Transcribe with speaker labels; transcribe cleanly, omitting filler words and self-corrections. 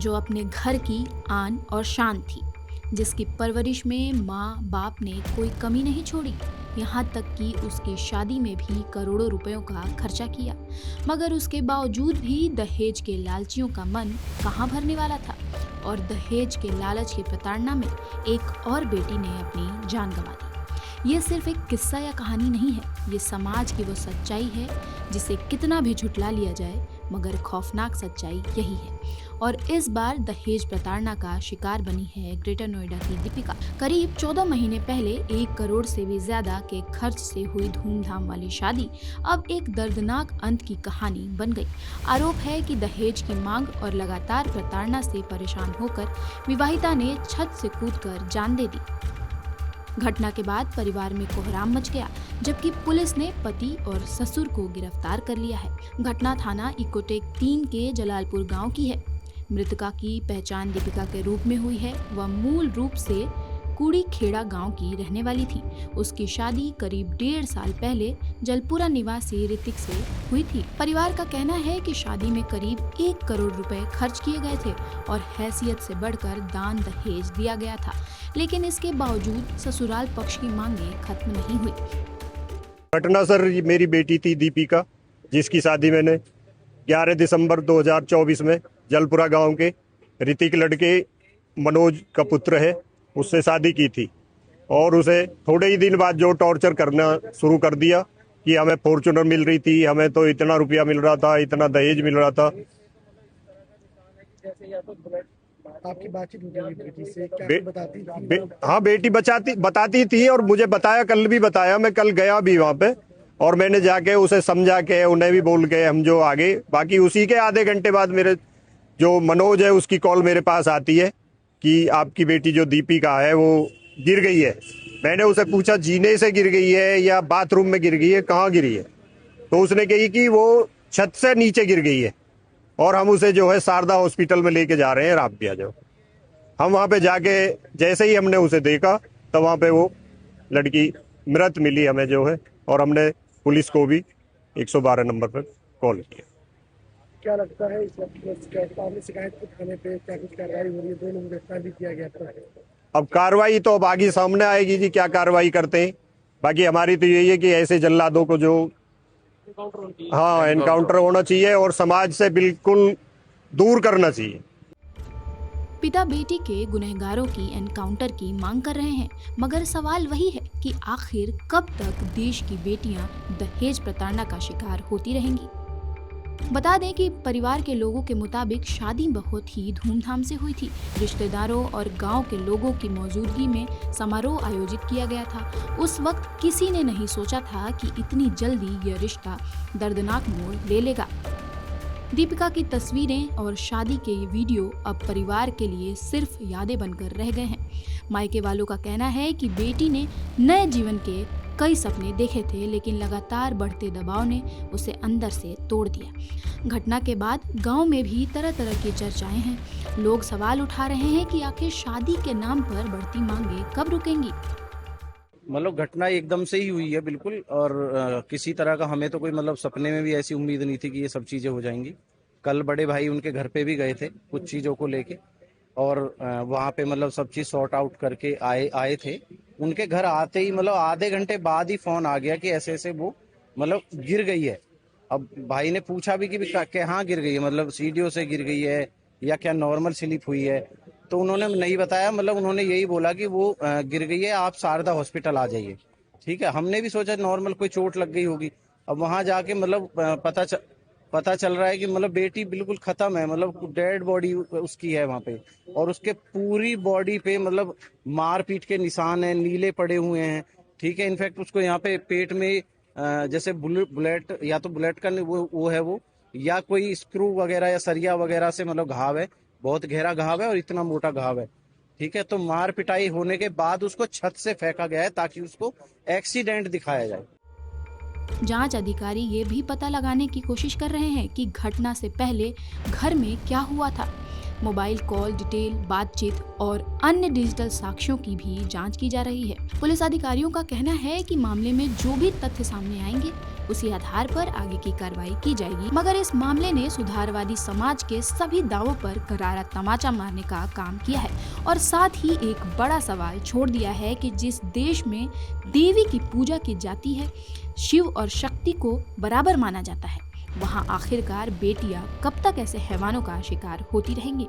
Speaker 1: जो अपने घर की आन और शान थी, जिसकी परवरिश में माँ बाप ने कोई कमी नहीं छोड़ी, यहाँ तक कि उसकी शादी में भी करोड़ों रुपयों का खर्चा किया। मगर उसके बावजूद भी दहेज के लालचियों का मन कहाँ भरने वाला था और दहेज के लालच की प्रताड़ना में एक और बेटी ने अपनी जान गंवा दी। ये सिर्फ एक किस्सा या कहानी नहीं है, ये समाज की वो सच्चाई है जिसे कितना भी झुठला लिया जाए, मगर खौफनाक सच्चाई यही है। और इस बार दहेज प्रताड़ना का शिकार बनी है ग्रेटर नोएडा की दीपिका। करीब 14 महीने पहले 1 करोड़ से भी ज्यादा के खर्च से हुई धूमधाम वाली शादी अब एक दर्दनाक अंत की कहानी बन गई। आरोप है कि दहेज की मांग और लगातार प्रताड़ना से परेशान होकर विवाहिता ने छत से कूदकर जान दे दी। घटना के बाद परिवार में कोहराम मच गया, जबकि पुलिस ने पति और ससुर को गिरफ्तार कर लिया है। घटना थाना इकोटेक 3 के जलालपुर गांव की है। मृतका की पहचान दीपिका के रूप में हुई है। वह मूल रूप से कुड़ी खेड़ा गांव की रहने वाली थी। उसकी शादी करीब 1.5 साल पहले जलपुरा निवासी ऋतिक से हुई थी। परिवार का कहना है कि शादी में करीब 1 करोड़ रुपए खर्च किए गए थे और हैसियत से बढ़कर दान दहेज दिया गया था, लेकिन इसके बावजूद ससुराल पक्ष की मांगें खत्म नहीं हुई।
Speaker 2: घटना सर, मेरी बेटी थी दीपिका, जिसकी शादी मैंने 11 दिसंबर 2024 में जलपुरा गांव के ऋतिक लड़के मनोज का पुत्र है, उससे शादी की थी। और उसे थोड़े ही दिन बाद जो टॉर्चर करना शुरू कर दिया कि हमें फॉर्च्यूनर मिल रही थी, हमें तो इतना रुपया मिल रहा था, इतना दहेज मिल रहा था।
Speaker 3: आपकी बातचीत बेटी से क्या बताती थी?
Speaker 2: हाँ, बेटी बताती थी और मुझे बताया, कल भी बताया। मैं कल गया भी वहाँ पे और मैंने जाके उसे समझा के, उन्हें भी बोल के हम जो आगे, बाकी उसी के आधे घंटे बाद मेरे जो मनोज है उसकी कॉल मेरे पास आती है कि आपकी बेटी जो दीपिका है वो गिर गई है। मैंने उसे पूछा जीने से गिर गई है या बाथरूम में गिर गई है, कहाँ गिरी है? तो उसने कही कि वो छत से नीचे गिर गई है और हम उसे जो है शारदा हॉस्पिटल में लेके जा रहे हैं, आप भी आ जाओ। हम वहाँ पे जाके जैसे ही हमने उसे देखा तो वहाँ पे वो लड़की मृत मिली हमें जो है, और हमने पुलिस को भी 112 नंबर पर कॉल किया।
Speaker 3: क्या लगता है इस वक्त शिकायत थाने पे क्या कुछ कार्रवाई हो रही है? 2 लोगों को गिरफ्तार भी किया गया था।
Speaker 2: अब कार्रवाई तो अब आगे सामने आएगी जी, क्या कार्रवाई करते हैं। बाकी हमारी तो यही है कि ऐसे जल्लादों को जो एनकाउंटर होना चाहिए और समाज से बिल्कुल दूर करना चाहिए।
Speaker 1: पिता बेटी के गुनहगारों की एनकाउंटर की मांग कर रहे हैं, मगर सवाल वही है कि आखिर कब तक देश की बेटियां दहेज प्रताड़ना का शिकार होती रहेंगी। बता दें कि परिवार के लोगों के मुताबिक शादी बहुत ही धूमधाम से हुई थी। रिश्तेदारों और गांव के लोगों की मौजूदगी में समारोह आयोजित किया गया था। उस वक्त किसी ने नहीं सोचा था कि इतनी जल्दी यह रिश्ता दर्दनाक मोड़ ले लेगा। दीपिका की तस्वीरें और शादी के ये वीडियो अब परिवार के लिए सिर्फ यादें बनकर रह गए हैं। मायके वालों का कहना है कि बेटी ने नए जीवन के कई सपने देखे थे, लेकिन लगातार बढ़ते दबाव ने उसे अंदर से तोड़ दिया। घटना के बाद गांव में भी तरह तरह की चर्चाएं हैं। लोग सवाल उठा रहे हैं कि आखिर शादी के नाम पर बढ़ती मांगें कब रुकेंगी।
Speaker 4: मतलब घटना एकदम से ही हुई है बिल्कुल, और किसी तरह का हमें तो कोई मतलब सपने में भी ऐसी उम्मीद नहीं थी कि ये सब चीजें हो जाएंगी। कल बड़े भाई उनके घर पे भी गए थे कुछ चीजों को लेके, और वहाँ पे मतलब सब चीज सॉर्ट आउट करके आए थे। उनके घर आते ही मतलब आधे घंटे बाद ही फोन आ गया कि ऐसे ऐसे वो मतलब गिर गई है। अब भाई ने पूछा भी कि कहाँ गिर गई है, मतलब सीढ़ियों से गिर गई है या क्या नॉर्मल स्लिप हुई है? तो उन्होंने नहीं बताया, मतलब उन्होंने यही बोला कि वो गिर गई है, आप शारदा हॉस्पिटल आ जाइए। ठीक है, हमने भी सोचा नॉर्मल कोई चोट लग गई होगी। अब वहां जाके मतलब पता चल रहा है कि मतलब बेटी बिल्कुल खत्म है, मतलब डेड बॉडी उसकी है वहां पे, और उसके पूरी बॉडी पे मतलब मारपीट के निशान हैं, नीले पड़े हुए हैं। ठीक है, इनफैक्ट उसको यहाँ पे पेट में जैसे बुलेट या तो बुलेट का वो है वो, या कोई स्क्रू वगैरह या सरिया वगैरह से मतलब घाव है, बहुत गहरा घाव है और इतना मोटा घाव है। ठीक है, तो मार पिटाई होने के बाद उसको छत से फेंका गया है ताकि उसको एक्सीडेंट दिखाया जाए।
Speaker 1: जांच अधिकारी ये भी पता लगाने की कोशिश कर रहे हैं कि घटना से पहले घर में क्या हुआ था। मोबाइल कॉल डिटेल, बातचीत और अन्य डिजिटल साक्ष्यों की भी जांच की जा रही है। पुलिस अधिकारियों का कहना है कि मामले में जो भी तथ्य सामने आएंगे उसी आधार पर आगे की कार्रवाई की जाएगी। मगर इस मामले ने सुधारवादी समाज के सभी दावों पर करारा तमाचा मारने का काम किया है और साथ ही एक बड़ा सवाल छोड़ दिया है कि जिस देश में देवी की पूजा की जाती है, शिव और शक्ति को बराबर माना जाता है, वहाँ आखिरकार बेटियां कब तक ऐसे हैवानों का शिकार होती रहेंगी।